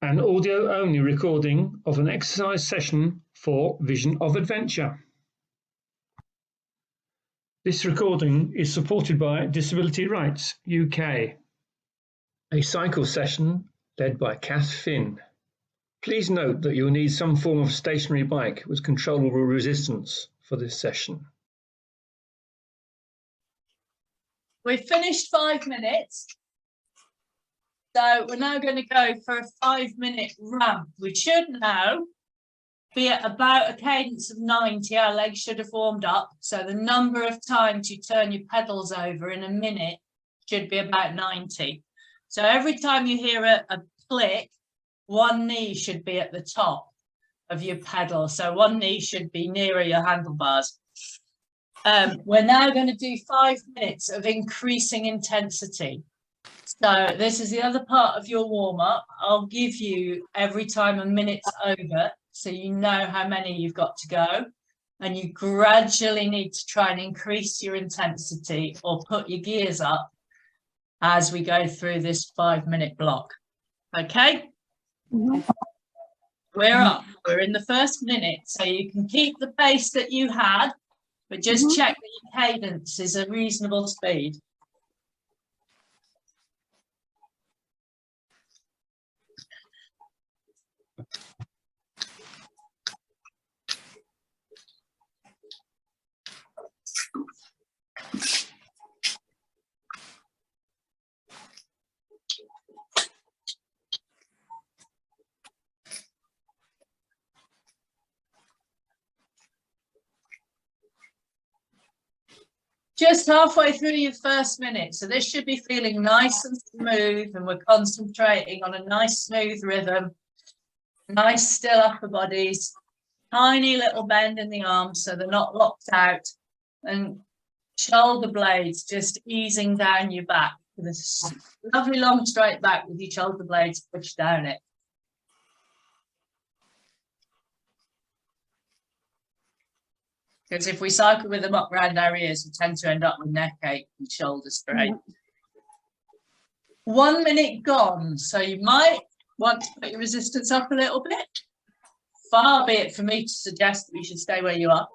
an audio-only recording of an exercise session for Vision of Adventure. This recording is supported by Disability Rights UK. A cycle session led by Kath Finn. Please note that you'll need some form of stationary bike with controllable resistance for this session. We've finished 5 minutes. So we're now going to go for a 5-minute ramp. We should now be at about a cadence of 90. Our legs should have warmed up. So the number of times you turn your pedals over in a minute should be about 90. So every time you hear a click, one knee should be at the top of your pedal. So one knee should be nearer your handlebars. We're now going to do 5 minutes of increasing intensity. So this is the other part of your warm-up. I'll give you every time a minute's over, so you know how many you've got to go. And you gradually need to try and increase your intensity or put your gears up as we go through this 5-minute block. Okay? We're up. We're in the first minute, so you can keep the pace that you had, but just check that your cadence is a reasonable speed. Just halfway through your first minute, so this should be feeling nice and smooth, and we're concentrating on a nice smooth rhythm, nice still upper bodies, tiny little bend in the arms so they're not locked out, and shoulder blades just easing down your back with a lovely long straight back with your shoulder blades pushed down it. Because if we cycle with them up around our ears, we tend to end up with neck ache and shoulder strain. 1 minute gone. So you might want to put your resistance up a little bit. Far be it for me to suggest that you should stay where you are.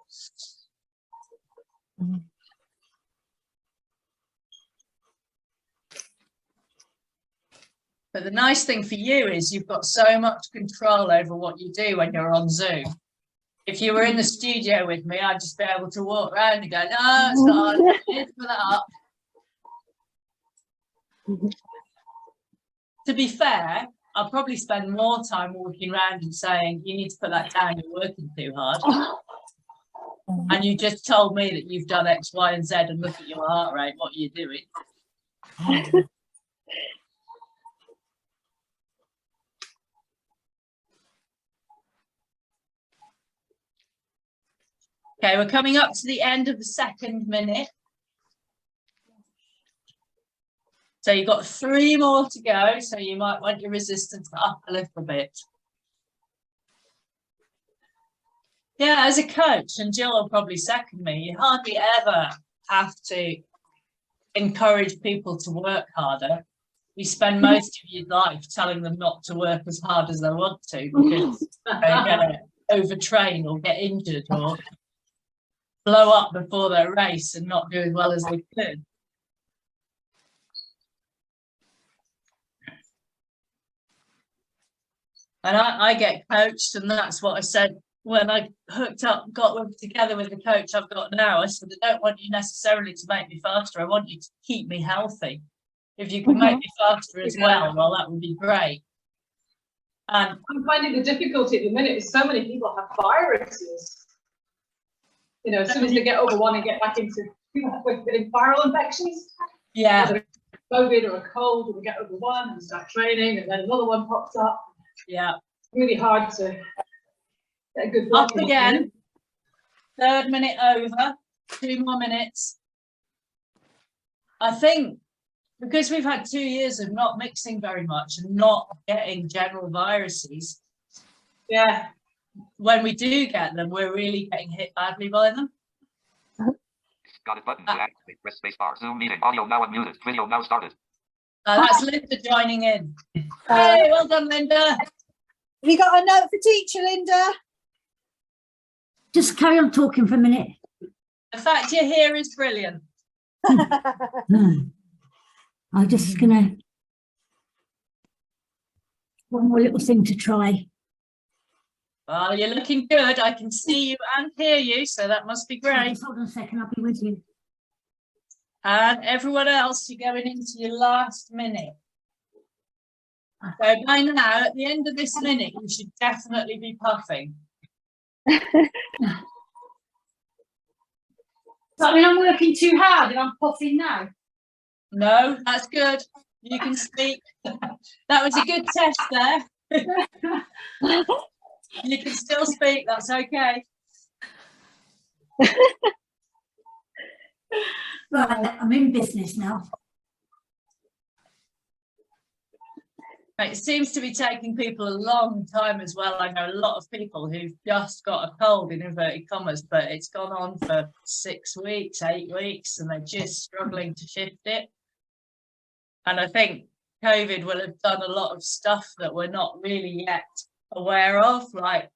But the nice thing for you is you've got so much control over what you do when you're on Zoom. If you were in the studio with me, I'd just be able to walk around and go, no, it's not hard. Let's put that up. To be fair, I'll probably spend more time walking around and saying, you need to put that down, you're working too hard. And you just told me that you've done X, Y, and Z, and look at your heart rate, what you're doing. Okay, we're coming up to the end of the second minute. So you've got 3 more to go, so you might want your resistance up a little bit. Yeah, as a coach, and Jill will probably second me, you hardly ever have to encourage people to work harder. You spend most of your life telling them not to work as hard as they want to because they're going to overtrain or get injured or blow up before their race and not do as well as they could. And I get coached, and that's what I said when I got together with the coach I've got now. I said, I don't want you necessarily to make me faster. I want you to keep me healthy. If you can make me faster as well, that would be great. And I'm finding the difficulty at the minute is so many people have viruses. You know, as soon as they get over one and get back into getting viral infections. Yeah. Whether it's COVID or a cold, and we get over one and start training, and then another one pops up. Yeah. It's really hard to get a good Up again. 3rd minute over. 2 more minutes. I think because we've had 2 years of not mixing very much and not getting general viruses. Yeah. When we do get them, we're really getting hit badly by them. Got it button to activate. Press space bar. Zoom meeting. Audio now unmuted. Video now started. That's Linda joining in. Hey, well done, Linda. Have you got a note for teacher, Linda? Just carry on talking for a minute. The fact you're here is brilliant. I'm just gonna one more little thing to try. Well, you're looking good. I can see you and hear you, so that must be great. Hold on a second, I'll be with you. And everyone else, you're going into your last minute. So by now, at the end of this minute, you should definitely be puffing. I mean, I'm working too hard and I'm puffing now. No, that's good. You can speak. That was a good test there. You can still speak, that's okay. Right, I'm in business now. It seems to be taking people a long time as well. I know a lot of people who've just got a cold, in inverted commas, but it's gone on for 6 weeks, 8 weeks, and they're just struggling to shift it. And I think COVID will have done a lot of stuff that we're not really yet aware of. Like,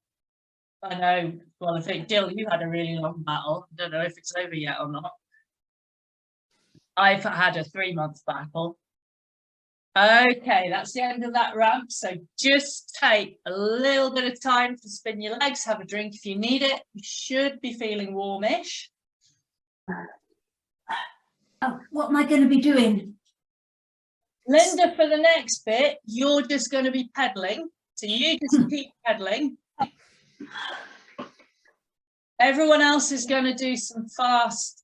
I know, well, I think, Jill, you had a really long battle. I don't know if it's over yet or not. I've had a 3-month battle. Okay, that's the end of that ramp. So just take a little bit of time to spin your legs, have a drink if you need it. You should be feeling warmish. Oh, what am I going to be doing? Linda, for the next bit, you're just going to be pedaling. So you just keep pedaling. Everyone else is going to do some fast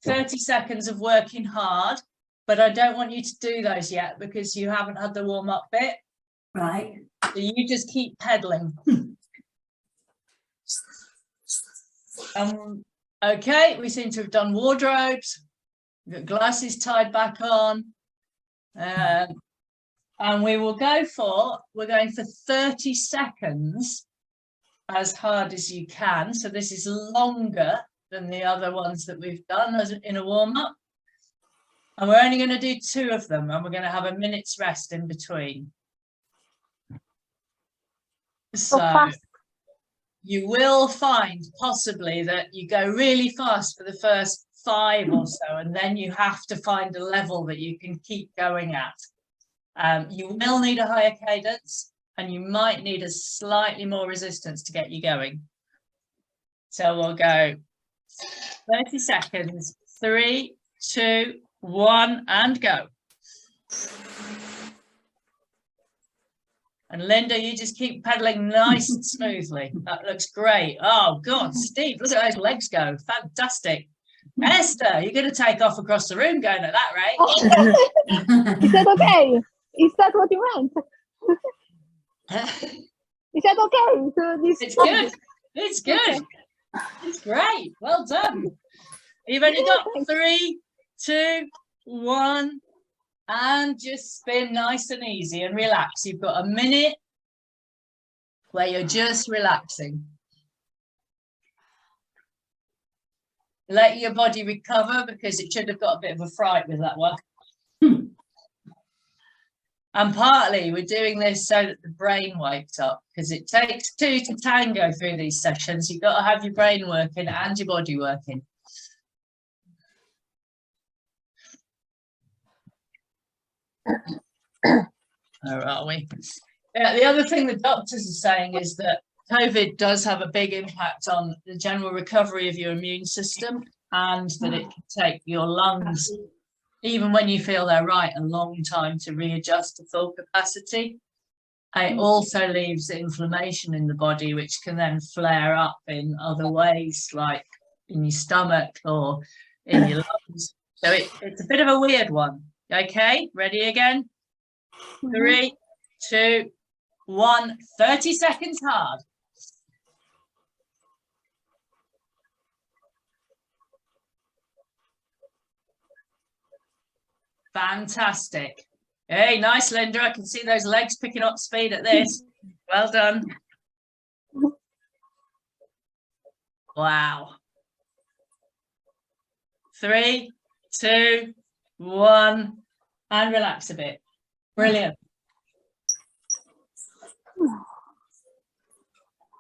30 seconds of working hard. But I don't want you to do those yet because you haven't had the warm-up bit. Right. So you just keep pedaling. Okay, we seem to have done wardrobes. We've got glasses tied back on. And we will we're going for 30 seconds as hard as you can. So this is longer than the other ones that we've done as in a warm-up. And we're only going to do 2 of them, and we're going to have a minute's rest in between. So you will find possibly that you go really fast for the first 5 or so, and then you have to find a level that you can keep going at. You will need a higher cadence, and you might need a slightly more resistance to get you going. So we'll go 30 seconds, 3, 2, 1, and go. And Linda, you just keep pedaling nice and smoothly. That looks great. Oh God, Steve, look at those legs go. Fantastic. Esther, you're going to take off across the room going at that rate. Is that okay? Is that what you meant? Is that okay? So this It's good. It's good. Okay. It's great. Well done. You've only got 3, 2, 1, and just spin nice and easy and relax. You've got a minute where you're just relaxing. Let your body recover because it should have got a bit of a fright with that one. And partly we're doing this so that the brain wakes up because it takes 2 to tango through these sessions. You've got to have your brain working and your body working. Where are we? Yeah, the other thing the doctors are saying is that COVID does have a big impact on the general recovery of your immune system, and that it can take your lungs, even when you feel they're right, a long time to readjust to full capacity. It also leaves inflammation in the body, which can then flare up in other ways, like in your stomach or in your lungs. So it's a bit of a weird one. Okay, ready again? 3, 2, 1, 30 seconds hard. Fantastic. Hey, nice, Linda. I can see those legs picking up speed at this. Well done. Wow. 3, 2, 1, and relax a bit. Brilliant.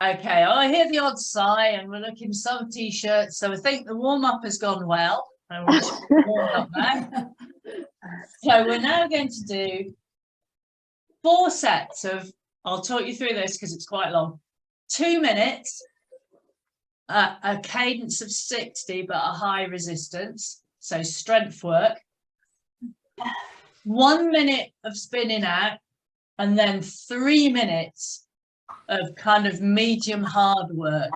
Okay, I hear the odd sigh and we're looking some t-shirts. So I think the warm-up has gone well. And we should be warmed up now. So we're now going to do 4 sets of, I'll talk you through this because it's quite long. 2 minutes, a cadence of 60, but a high resistance. So strength work. 1 minute of spinning out, and then 3 minutes of kind of medium hard work.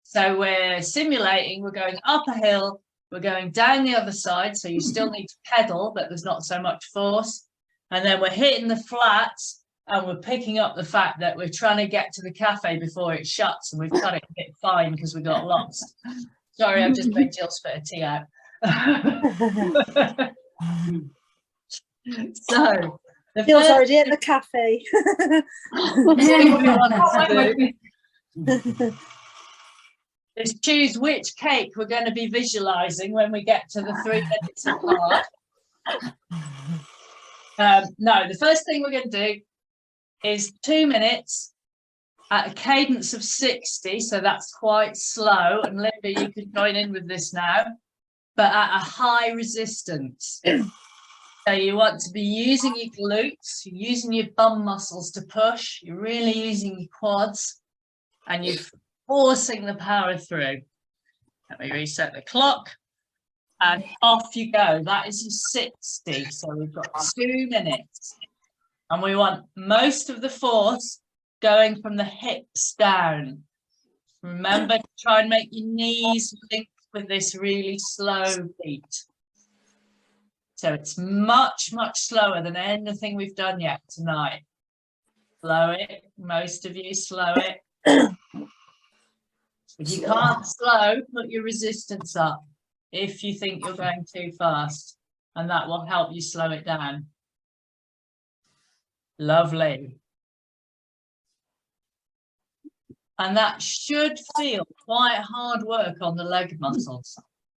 So we're simulating, we're going up a hill, we're going down the other side, so you still need to pedal, but there's not so much force. And then we're hitting the flats, and we're picking up the fact that we're trying to get to the cafe before it shuts, and we've cut it a bit fine because we got lost. Sorry, I've just made Jill spit a tea out. So, Jill's already at the cafe. is choose which cake we're going to be visualizing when we get to the 3 minutes of hard. No, the first thing we're going to do is 2 minutes at a cadence of 60, so that's quite slow, and Linda, you can join in with this now, but at a high resistance. So you want to be using your glutes, you're using your bum muscles to push, you're really using your quads, and you're forcing the power through. Let me reset the clock, and off you go. That is your 60. So we've got 2 minutes, and we want most of the force going from the hips down. Remember to try and make your knees link with this really slow beat. So it's much, much slower than anything we've done yet tonight. Slow it, most of you slow it. If you can't slow, put your resistance up if you think you're going too fast, and that will help you slow it down. Lovely. And that should feel quite hard work on the leg muscles.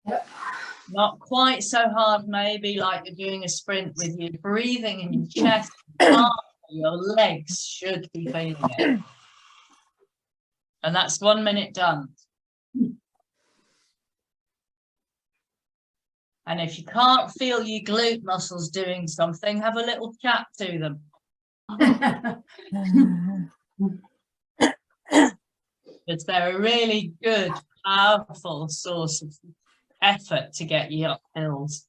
Yep. Not quite so hard, maybe like you're doing a sprint with your breathing in your chest. Your legs should be feeling it. And that's 1 minute done. And if you can't feel your glute muscles doing something, have a little chat to them. Because they're a really good, powerful source of effort to get you up hills.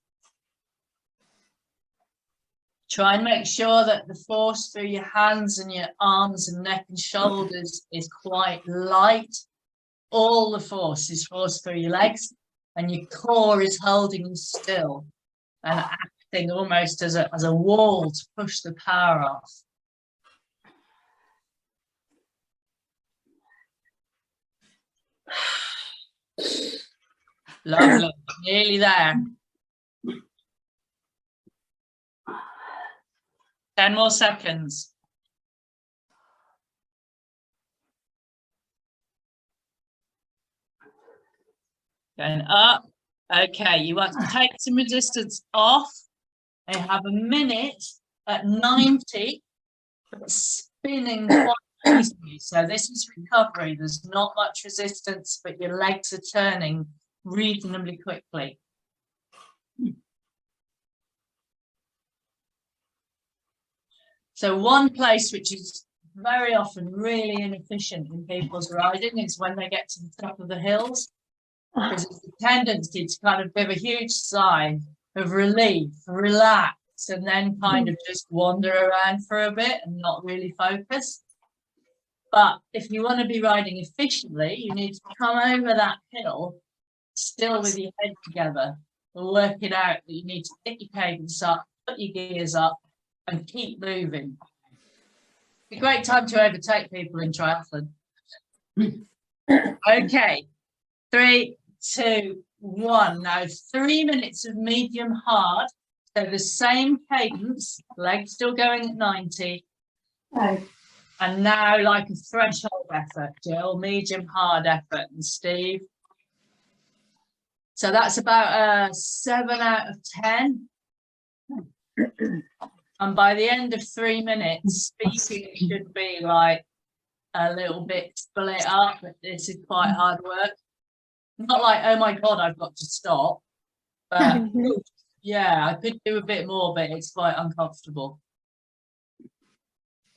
Try and make sure that the force through your hands and your arms and neck and shoulders is quite light. All the force is forced through your legs, and your core is holding you still and acting almost as a wall to push the power off. Lovely, nearly there. 10 more seconds. Going up. Okay, you want to take some resistance off and have a minute at 90, but spinning quite easily. So this is recovery. There's not much resistance, but your legs are turning reasonably quickly. So one place which is very often really inefficient in people's riding is when they get to the top of the hills, because it's a tendency to kind of give a huge sigh of relief, relax, and then kind of just wander around for a bit and not really focus. But if you want to be riding efficiently, you need to come over that hill still with your head together, work it out that you need to pick your cadence up, put your gears up, and keep moving. It's a great time to overtake people in triathlon. Okay, 3, 2, 1. Now 3 minutes of medium hard. So the same cadence, legs still going at 90. Oh. And now like a threshold effort, Jill, medium hard effort, and Steve. So that's about a 7 out of 10. And by the end of 3 minutes, speaking should be like a little bit split up, but this is quite hard work. Not like, oh my God, I've got to stop. But yeah, I could do a bit more, but it's quite uncomfortable.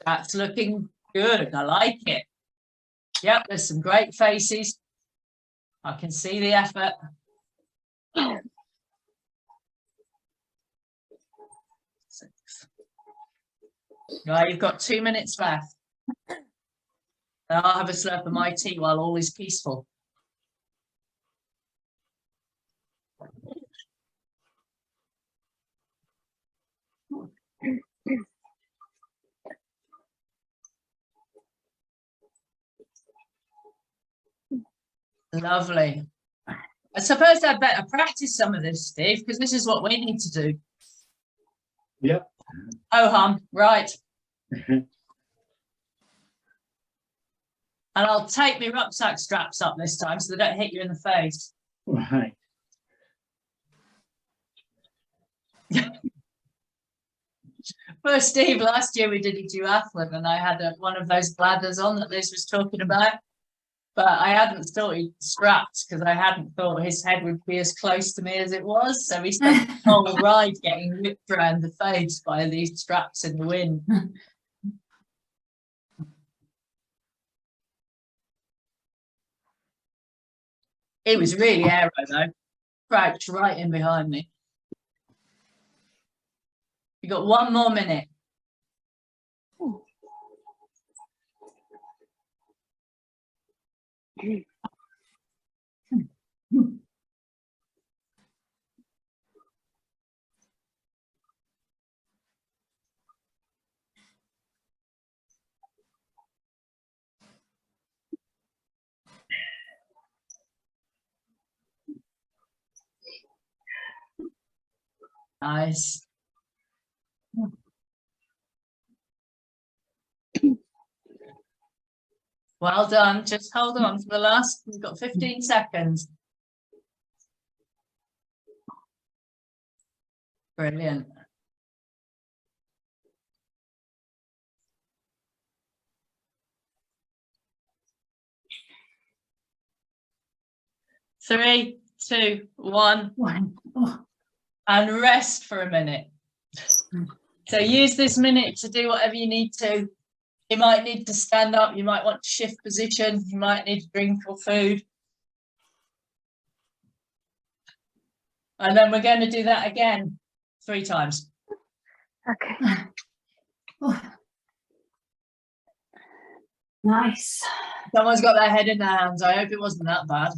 That's looking good. I like it. Yep, there's some great faces. I can see the effort. Right, you've got 2 minutes left. And I'll have a slurp of my tea while all is peaceful. Lovely. I suppose I'd better practice some of this, Steve, because this is what we need to do. Yep. Oh, hum, right. And I'll take my rucksack straps up this time so they don't hit you in the face. Right. Well, Steve, last year we did a duathlon and I had one of those bladders on that Liz was talking about, but I hadn't started strapped because I hadn't thought his head would be as close to me as it was. So we spent the whole ride getting whipped around the face by these straps in the wind. It was really aero though, crouched right in behind me. You got 1 more minute. Nice. Well done. Just hold on for the last, we've got 15 seconds. Brilliant. Three, two, one. And rest for a minute. So use this minute to do whatever you need to. You might need to stand up, you might want to shift position, you might need to drink or food. And then we're going to do that again 3 times. Okay. Nice. Someone's got their head in their hands. I hope it wasn't that bad.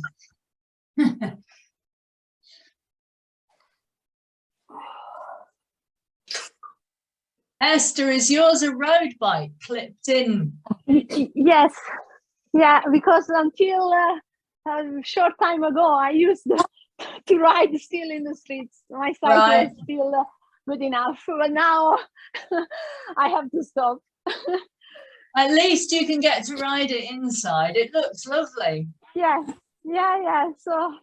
Esther, is yours a road bike clipped in? Yes. Yeah, because until a short time ago, I used to ride still in the streets. My cycle Right. is still good enough, but now I have to stop. At least you can get to ride it inside. It looks lovely. Yes. Yeah. So,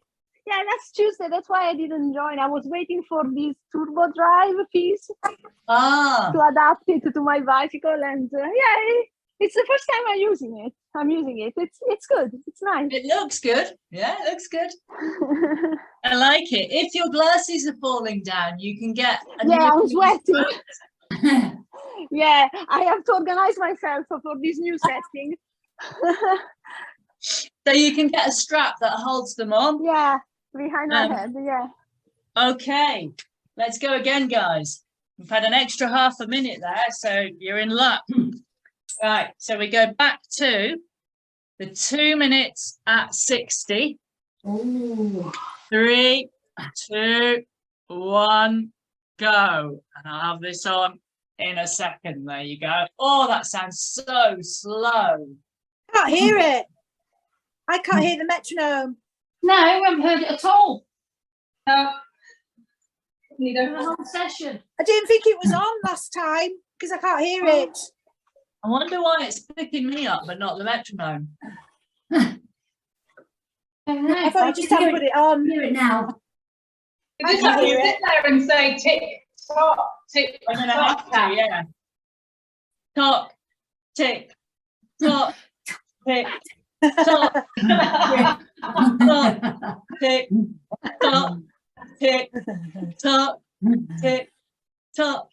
yeah, that's Tuesday. That's why I didn't join. I was waiting for this turbo drive piece Ah, to adapt it to my bicycle, and yeah, it's the first time I'm using it. It's good. It's nice. it looks good. Yeah, it looks good. I like it. If your glasses are falling down, you can get a Yeah, new I'm sweating. Yeah, I have to organize myself for this new setting. so you can get a strap that holds them on. Yeah, behind my Um, head. Yeah. Okay, let's go again, guys. We've had an extra half a minute there, so you're in luck. Right, so we go back to the 2 minutes at 60. Ooh. 3, 2, 1, go. And I'll have this on in a second. There you go. Oh, that sounds so slow. Can't hear it. I can't hear the metronome. No, I haven't heard it at all. Neither. The whole session. I didn't think it was on last time because I can't hear it. I wonder why it's picking me up, but not the metronome. I thought you just had to put it on. Hear it now. You just have to sit there and say tick, tock, tick, I'm gonna have tock. to, yeah. Tock, tick, tock, tick, tock, tick, tock, tick, tock, tick, tock,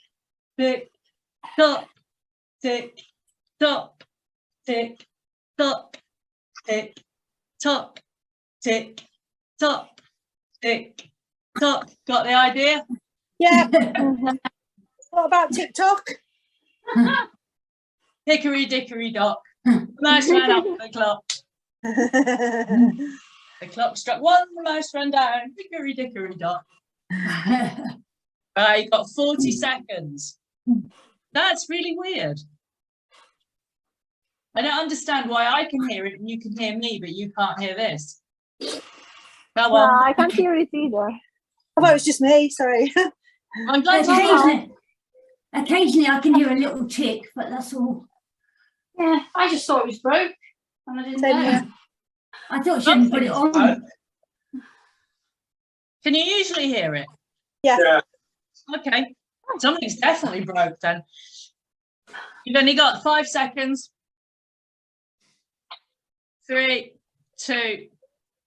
tick, tock, tick, tock, tick, tock, tick, tock, tick, tock, tick, tock. Got the idea? Yeah. Mhm. What about TikTok? Hickory dickory dock. The mouse ran up the clock. The clock struck one, the mouse ran down. Hickory dickory dock. You got 40 seconds. That's really weird. I don't understand why I can hear it and you can hear me, but you can't hear this. Come No, on. I can't hear it either. I thought it was just me, sorry. I'm glad you Occasionally I can hear a little tick, but that's all. Yeah, I just thought it was broke and I didn't Same know. here. I thought she hadn't put it on. Can you usually hear it? Yeah. Okay. Something's definitely broke then. You've only got 5 seconds. 3, 2,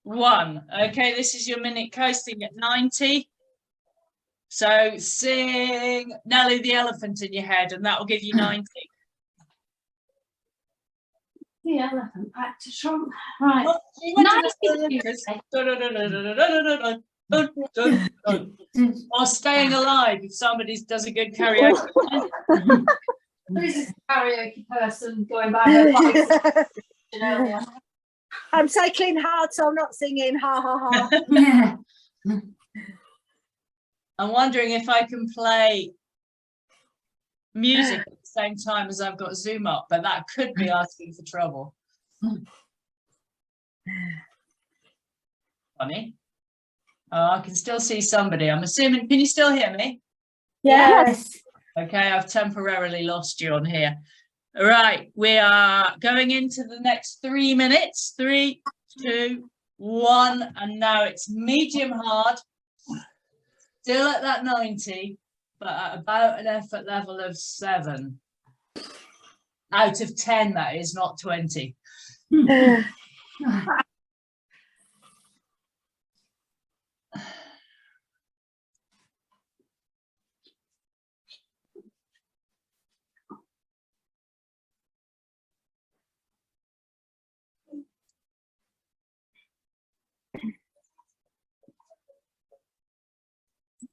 1. Okay, this is your minute coasting at 90. So sing Nelly the Elephant in your head and that will give you 90. The elephant packed a trunk. Right. Oh, you went to the 90. or Staying Alive if somebody does a good karaoke. This is a karaoke person going by her bike earlier. I'm cycling hard, so I'm not singing. Ha ha ha. Yeah. I'm wondering if I can play music at the same time as I've got Zoom up, but that could be asking for trouble. Funny. Oh, I can still see somebody. I'm assuming, can you still hear me? Yes. Okay, I've temporarily lost you on here. All right, we are going into the next 3 minutes. 3, 2, 1, and now it's medium hard. Still at that 90, but at about an effort level of 7. Out of 10, that is, not 20.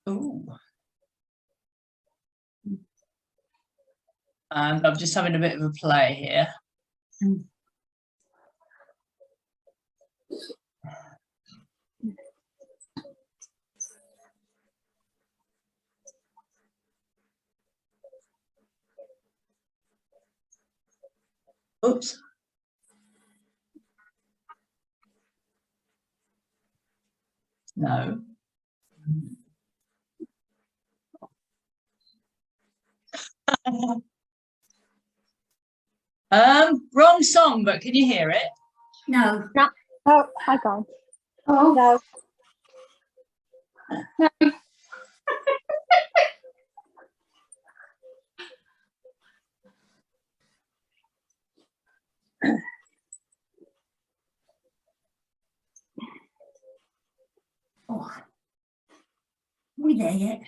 Ooh. And I'm just having a bit of a play here. Oops. No. Wrong song, but can you hear it? No. Oh, I can't. Oh, No. Oh. Are we there yet?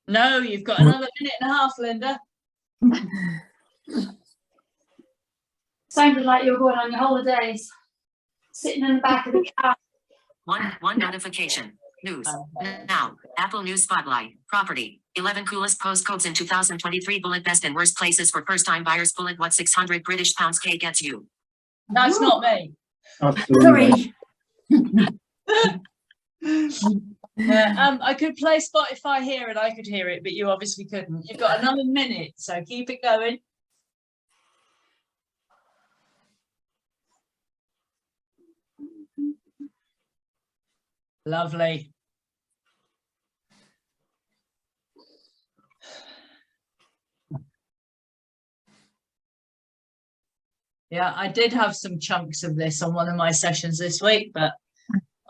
No, you've got another minute and a half, Linda. sounded like you were going on your holidays, sitting in the back of the car. One notification. News. Now, Apple News Spotlight. Property. 11 coolest postcodes in 2023. Bullet best and worst places for first-time buyers. Bullet what 600 British pounds K gets you. That's not me. Sorry. I could play Spotify here and I could hear it, but you obviously couldn't. You've got another minute, so keep it going. Lovely. Yeah, I did have some chunks of this on one of my sessions this week, but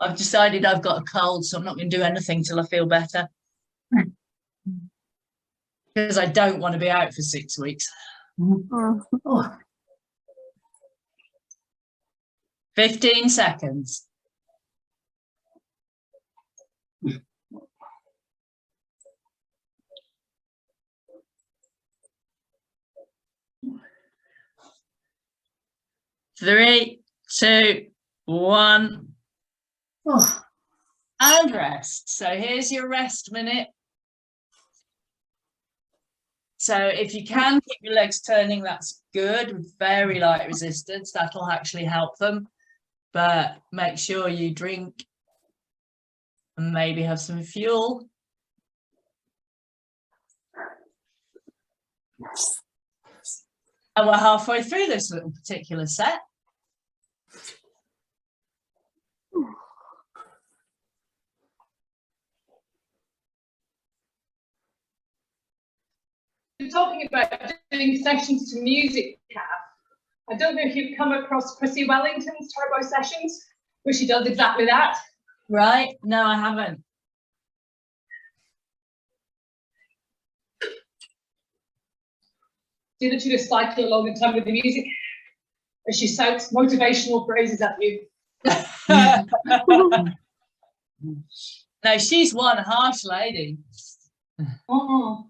I've decided I've got a cold, so I'm not going to do anything till I feel better. Because I don't want to be out for 6 weeks. Oh. 15 seconds. Three, two, one. Oh, And rest. So here's your rest minute. So if you can keep your legs turning, that's good. With very light resistance, that'll actually help them. But make sure you drink and maybe have some fuel. And we're halfway through this little particular set. You're talking about doing sessions to music, Kath. I don't know if you've come across Chrissy Wellington's Turbo Sessions, where she does exactly that. Right? No, I haven't. Do that, you just cycle along in time with the music as she shouts motivational phrases at you. No, she's one harsh lady. Oh.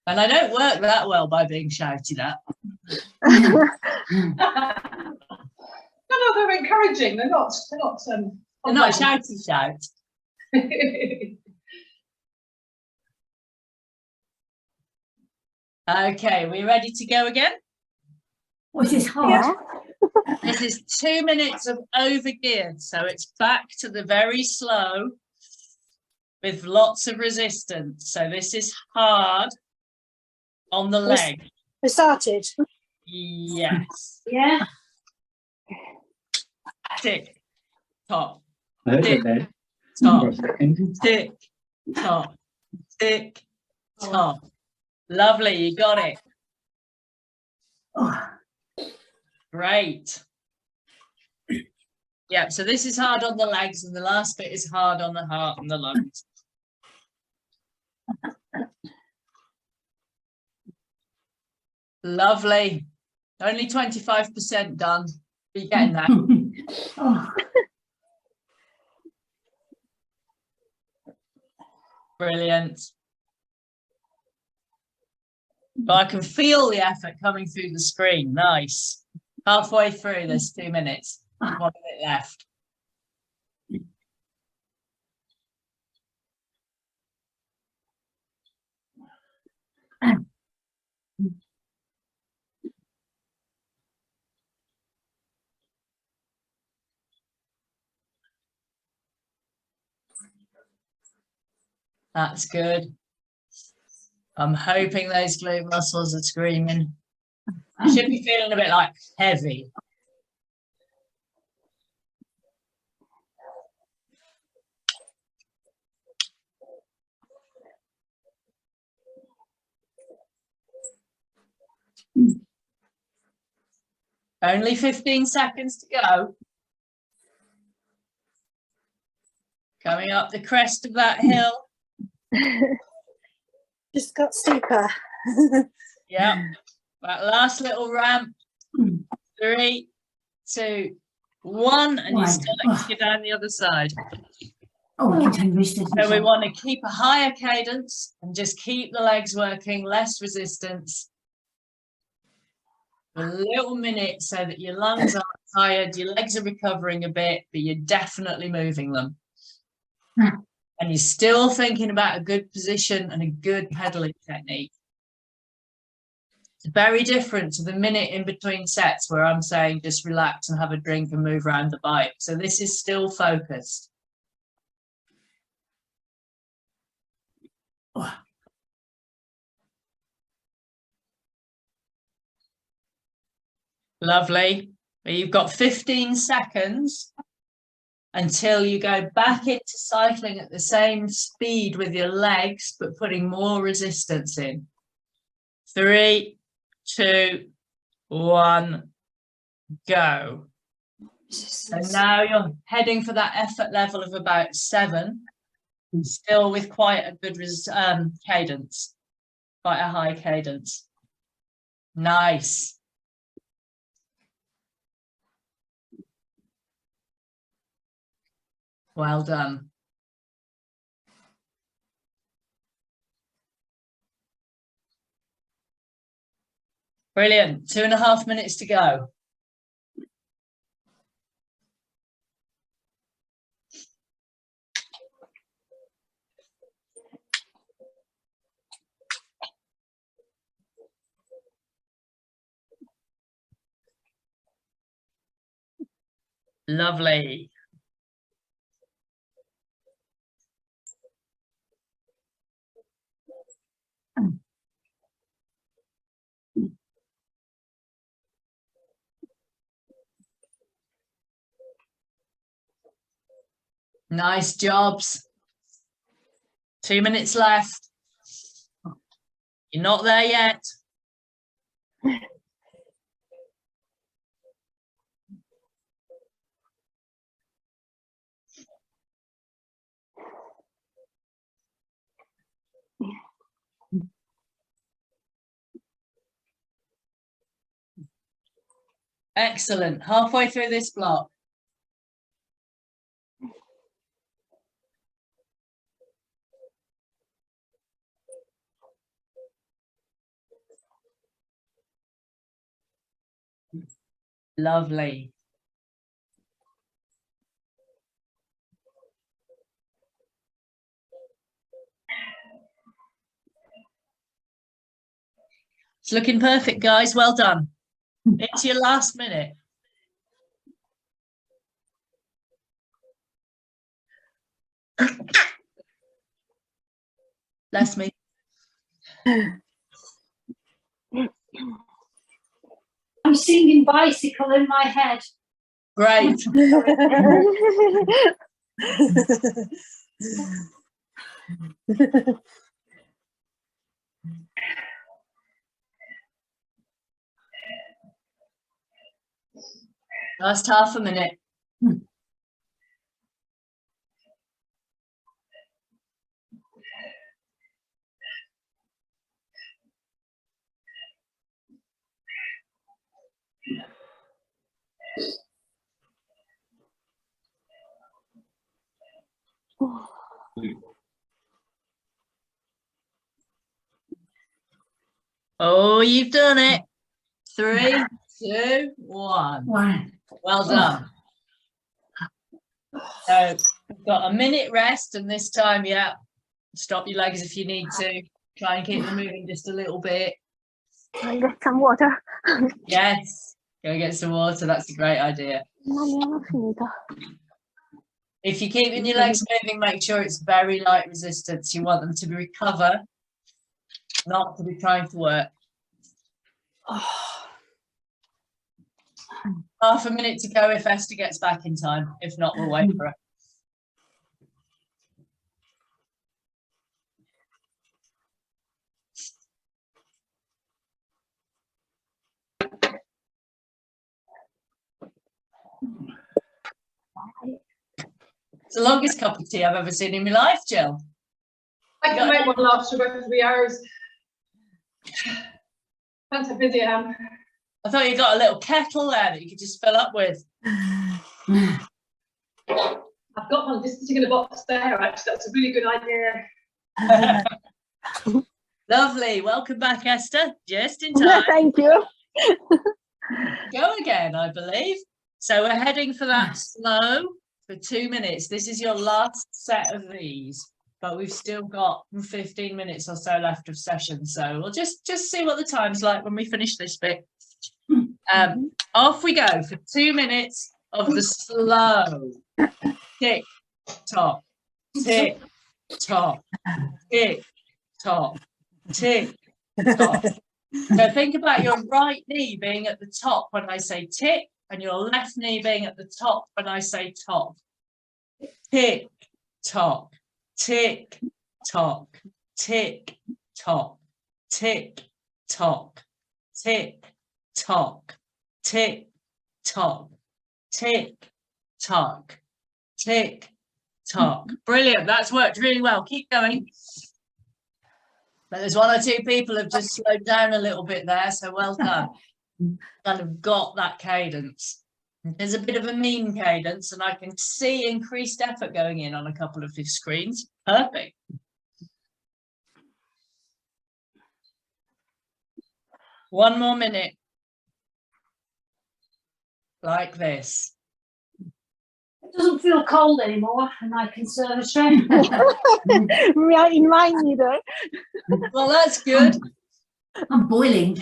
And I don't work that well by being shouted at. No, they're encouraging. They're not. They're not shouty shout. Okay, we ready to go again? was this hard? This is 2 minutes of overgeared, so it's back to the very slow with lots of resistance. So this is hard on the leg. We started. Yes. Yeah. Tick, top, I heard tick, it there. top, For a second. tick, top, tick, top. Lovely, you got it. Oh, Great. Yeah, so this is hard on the legs and the last bit is hard on the heart and the lungs. Lovely. Only 25% done. You're getting that. oh, Brilliant. But I can feel the effort coming through the screen. Nice. Halfway through, there's 2 minutes. 1 minute left. That's good. I'm hoping those glute muscles are screaming. You should be feeling a bit like heavy. Only 15 seconds to go. Coming up the crest of that hill. Just got steeper. Yeah. That last little ramp. 3, 2, 1, and you still have to go down the other side. oh, I can resist. So we want to keep a higher cadence and just keep the legs working, less resistance. A little minute so that your lungs aren't tired, your legs are recovering a bit, but you're definitely moving them. And you're still thinking about a good position and a good pedaling technique. It's very different to the minute in between sets where I'm saying just relax and have a drink and move around the bike. So this is still focused. Lovely. You've got 15 seconds until you go back into cycling at the same speed with your legs, but putting more resistance in. 3, 2, 1, go. And now you're heading for that effort level of about 7, still with quite a good cadence, quite a high cadence. Nice. Well done. Brilliant. 2.5 minutes to go. Lovely. Nice jobs. 2 minutes left. You're not there yet. Excellent. Halfway through this block. Lovely. It's looking perfect, guys. Well done. It's your last minute. Bless me. I'm singing Bicycle in my head. Great. Last half a minute. Oh, you've done it. 3, 2, 1. Well done. So we've got a minute rest, and this time, yeah, stop your legs if you need to. Try and keep them moving just a little bit. I'll get some water. Yes, go get some water. That's a great idea. Mamma, non ho finito. If you're keeping your legs moving, make sure it's very light resistance. You want them to recover, not to be trying to work. Half a minute to go if Esther gets back in time. If not, we'll wait for her. It's the longest cup of tea I've ever seen in my life, Jill. I can make one last for about 3 hours. Depends how busy I am. I thought you got a little kettle there that you could just fill up with. I've got one just sitting in a box there, actually. That's a really good idea. Lovely. Welcome back, Esther. Just in time. Thank you. Go again, I believe. So we're heading for that slow for 2 minutes. This is your last set of these, but we've still got 15 minutes or so left of session. So we'll just see what the time's like when we finish this bit. Off we go for 2 minutes of the slow tick tock, tick tock, tick tock, tick tock. So think about your right knee being at the top when I say tick, and your left knee being at the top when I say tock. Tick tock, tick tock, tick tock, tick tock, tick tock, tick tock, tick tock, tick tock. Brilliant. That's worked really well. Keep going. But there's 1 or 2 people have just slowed down a little bit there, so well done. Kind of got that cadence. There's a bit of a mean cadence, and I can see increased effort going in on a couple of these screens. Perfect. One more minute. Like this. It doesn't feel cold anymore, and I can serve a strength. We are in mine neither. Well, that's good. I'm boiling.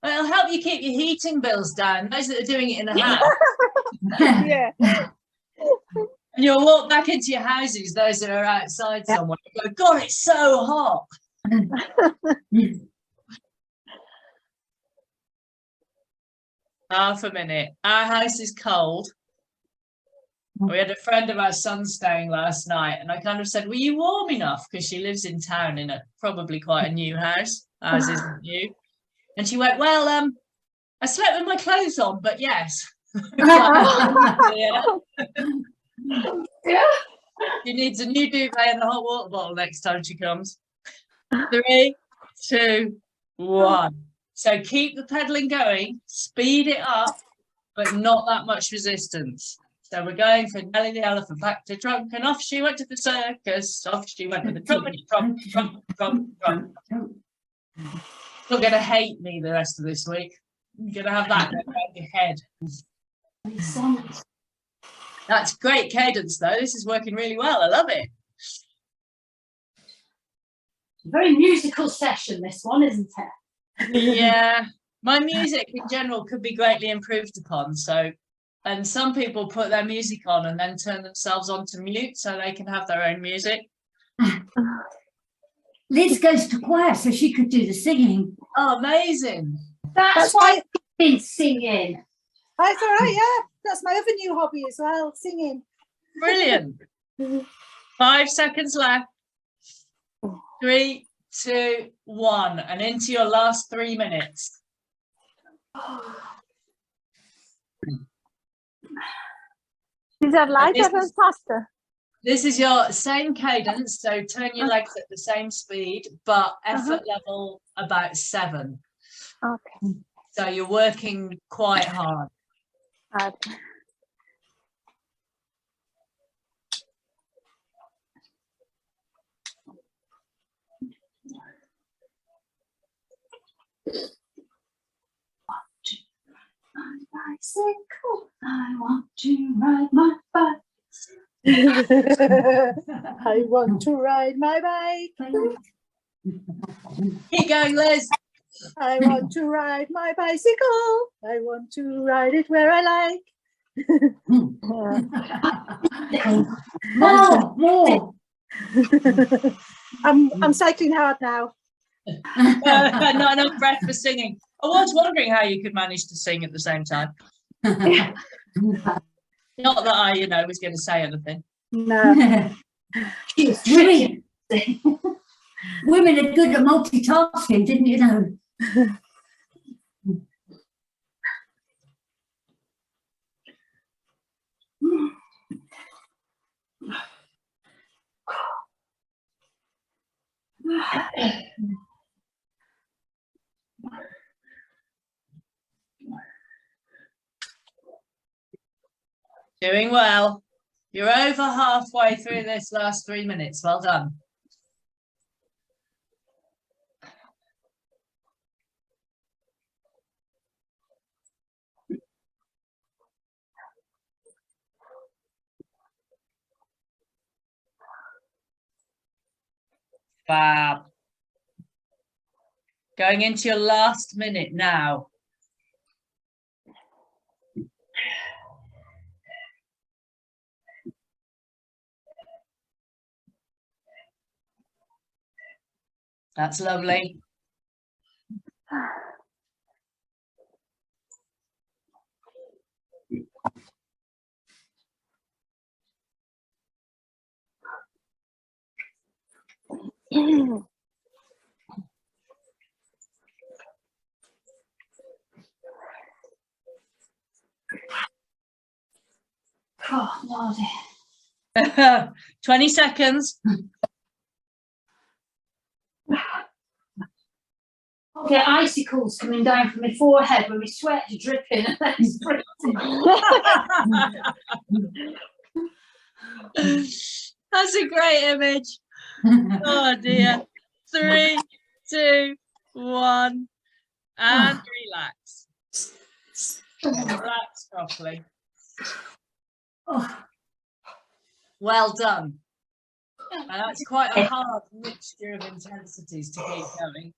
It'll help you keep your heating bills down, those that are doing it in the house. Yeah. And you'll walk back into your houses, those that are outside somewhere, and go, God, it's so hot. Half a minute. Our house is cold. We had a friend of our son staying last night, and I kind of said, were you warm enough? Because she lives in town in a probably quite a new house. Ours isn't new. And she went, well, I slept with my clothes on, but yes. Yeah. She needs a new duvet and a hot water bottle next time she comes. 3, 2, 1. So keep the pedaling going, speed it up, but not that much resistance. So we're going for Nelly the elephant back to trunk, and off she went to the circus. Off she went to the trunk. You're going to hate me the rest of this week. You're going to have that going around your head. That's great cadence, though. This is working really well. I love it. Very musical session, this one, isn't it? Yeah, my music in general could be greatly improved upon. So, and some people put their music on and then turn themselves on to mute so they can have their own music. Liz goes to choir, so she could do the singing. Oh, amazing. That's why I've been singing. That's all right, yeah. That's my other new hobby as well, singing. Brilliant. 5 seconds left. 3, 2, 1, and into your last 3 minutes. These are lighter and faster. This is your same cadence, so turn your legs at the same speed, but effort level about 7. Okay. So you're working quite hard. Bicycle, I want to ride my bike. I want to ride my bike. Keep going, Liz. I want to ride my bicycle. I want to ride it where I like. More. I'm cycling hard now. Not enough breath for singing. I was wondering how you could manage to sing at the same time. Not that I, was going to say anything. No. Women, women are good at multitasking, didn't you know? Doing well. You're over halfway through this last 3 minutes. Well done. Fab. Going into your last minute now. That's lovely. Oh, Lordy. 20 seconds. get icicles coming down from my forehead when my sweat's dripping and then it's freezing. That's a great image. Oh dear. 3, 2, 1, and relax. Relax properly. Oh, Well done. And that's quite a hard mixture of intensities to keep going.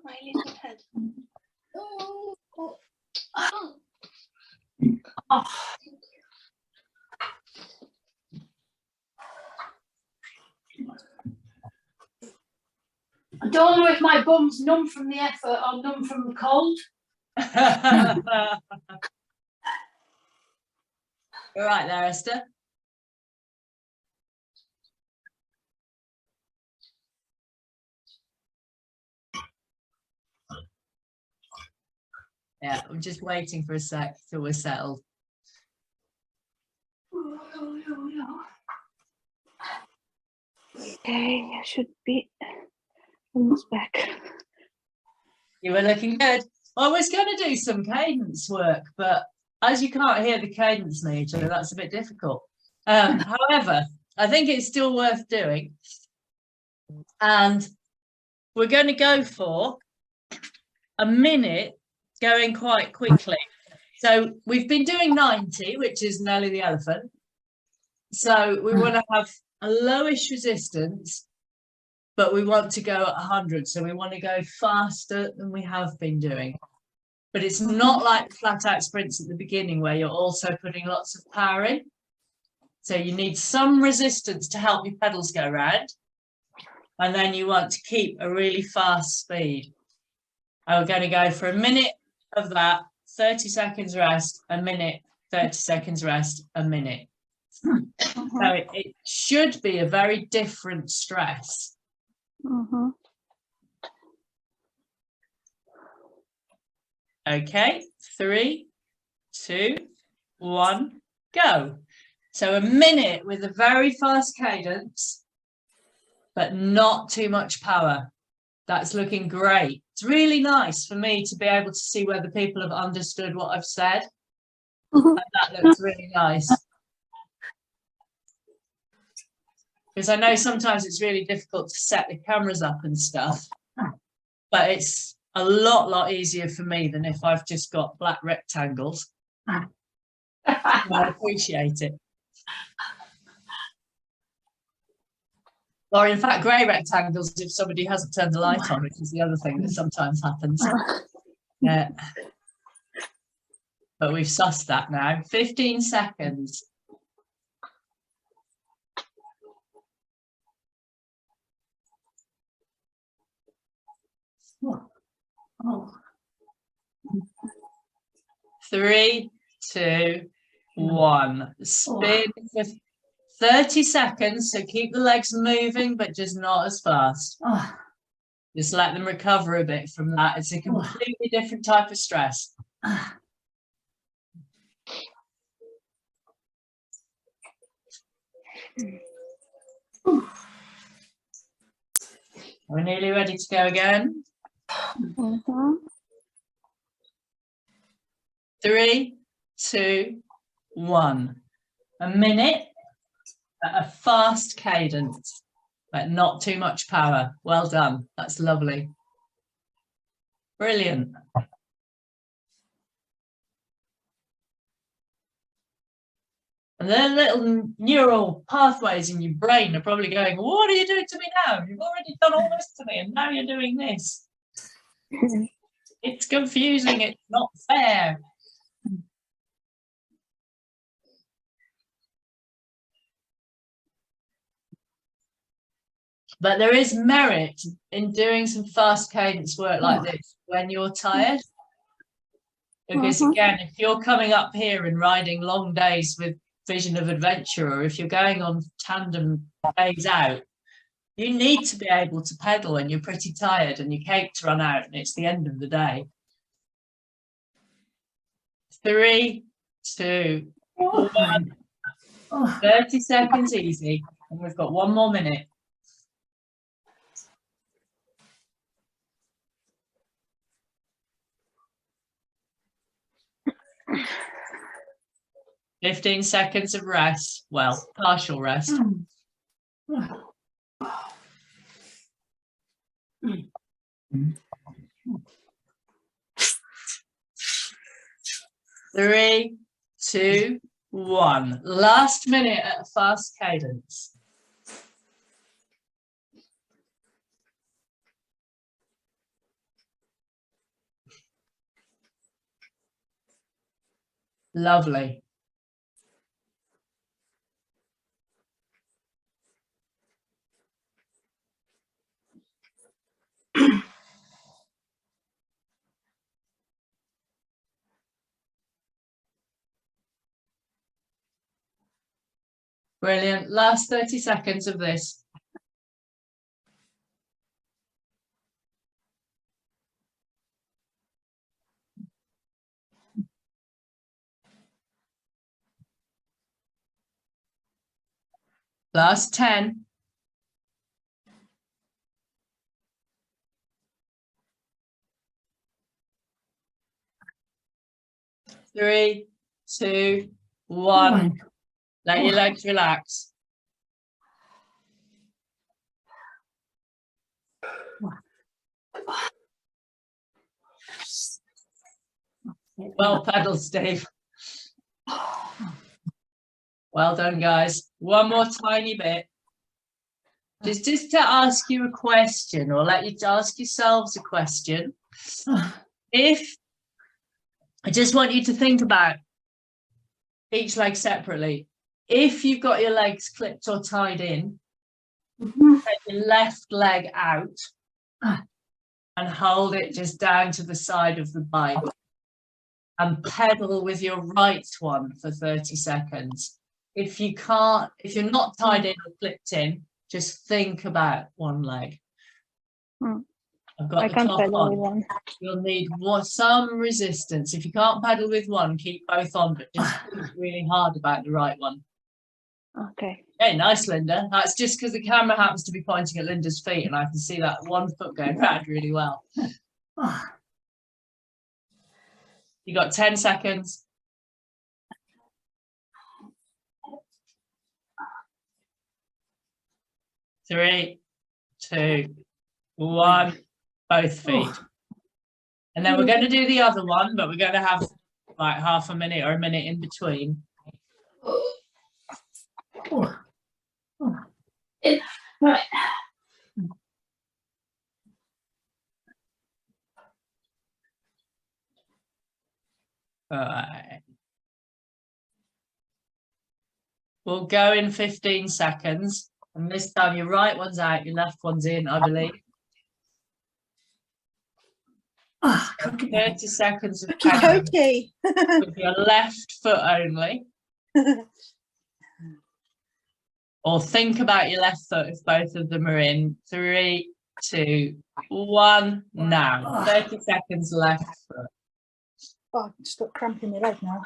My little head. I don't know if my bum's numb from the effort or numb from the cold. All right there, Esther. Yeah, I'm just waiting for a sec till we're settled. Okay, I should be almost back. You were looking good. I was going to do some cadence work, but as you can't hear the cadence meter, that's a bit difficult. However, I think it's still worth doing. And we're going to go for a minute going quite quickly. So we've been doing 90, which is Nelly the elephant. So we want to have a lowish resistance, but we want to go at 100. So we want to go faster than we have been doing. But it's not like flat out sprints at the beginning where you're also putting lots of power in. So you need some resistance to help your pedals go round. And then you want to keep a really fast speed. And we're going to go for a minute of that, 30 seconds rest, a minute, 30 seconds rest, a minute. So it should be a very different stress. Okay, 3, 2, 1, go. So a minute with a very fast cadence, but not too much power. That's looking great. It's really nice for me to be able to see whether people have understood what I've said. And that looks really nice. Because I know sometimes it's really difficult to set the cameras up and stuff, but it's a lot easier for me than if I've just got black rectangles. I appreciate it. Or in fact, grey rectangles if somebody hasn't turned the light on, which is the other thing that sometimes happens. Yeah. But we've sussed that now. 15 seconds. oh. 3, 2, 1. Spin for 30 seconds. So keep the legs moving, but just not as fast. Oh. Just let them recover a bit from that. It's a completely different type of stress. We're nearly ready to go again. 3, 2, 1. A minute at a fast cadence, but not too much power. Well done. That's lovely. Brilliant. And then little neural pathways in your brain are probably going, what are you doing to me now? You've already done all this to me and now you're doing this. It's confusing. It's not fair. But there is merit in doing some fast cadence work like this when you're tired. Because again, if you're coming up here and riding long days with Vision of Adventure, or if you're going on tandem days out, you need to be able to pedal when you're pretty tired and your cake's run out and it's the end of the day. 3, 2, 1. 30 seconds easy, and we've got 1 more minute. 15 seconds of rest. Well, partial rest. Three, two, one. Last minute at a fast cadence. Lovely. Brilliant. Last 30 seconds of this. Last 10. Three, two, one. Let your legs relax. Well pedaled, Steve. Well done, guys. One more tiny bit. Just to ask you a question, or let you to ask yourselves a question. If I just want you to think about each leg separately. If you've got your legs clipped or tied in, take your left leg out and hold it just down to the side of the bike and pedal with your right one for 30 seconds. If you can't, if you're not tied in or clipped in, just think about one leg. I've got the clock on. You'll need some resistance. If you can't pedal with one, keep both on, but just think really hard about the right one. Okay. Hey, nice, Linda. That's just because the camera happens to be pointing at Linda's feet and I can see that one foot going round really well. You got 10 seconds. Three, two, one. Both feet. And then we're going to do the other one, but we're going to have like half a minute or a minute in between. Right. All right. We'll go in 15 seconds. And this time your right one's out, your left one's in, I believe. 30 seconds of pedaling Okay. with your left foot only. Or think about your left foot if both of them are in. 3, 2, 1, now. 30 seconds left foot. Oh, just got cramp in my leg now.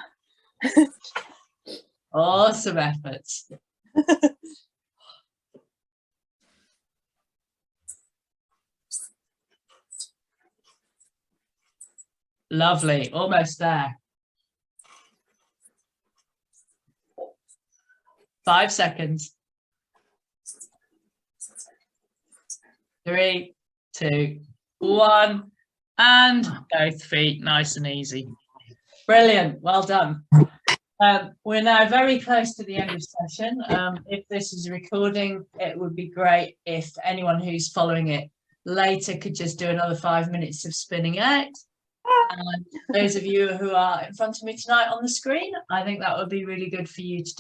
Awesome efforts. Lovely, almost there. 5 seconds. 3, 2, 1, and both feet nice and easy. Brilliant, well done. We're now very close to the end of session. If this is a recording, it would be great if anyone who's following it later could just do another 5 minutes of spinning out. And those of you who are in front of me tonight on the screen, I think that would be really good for you to do.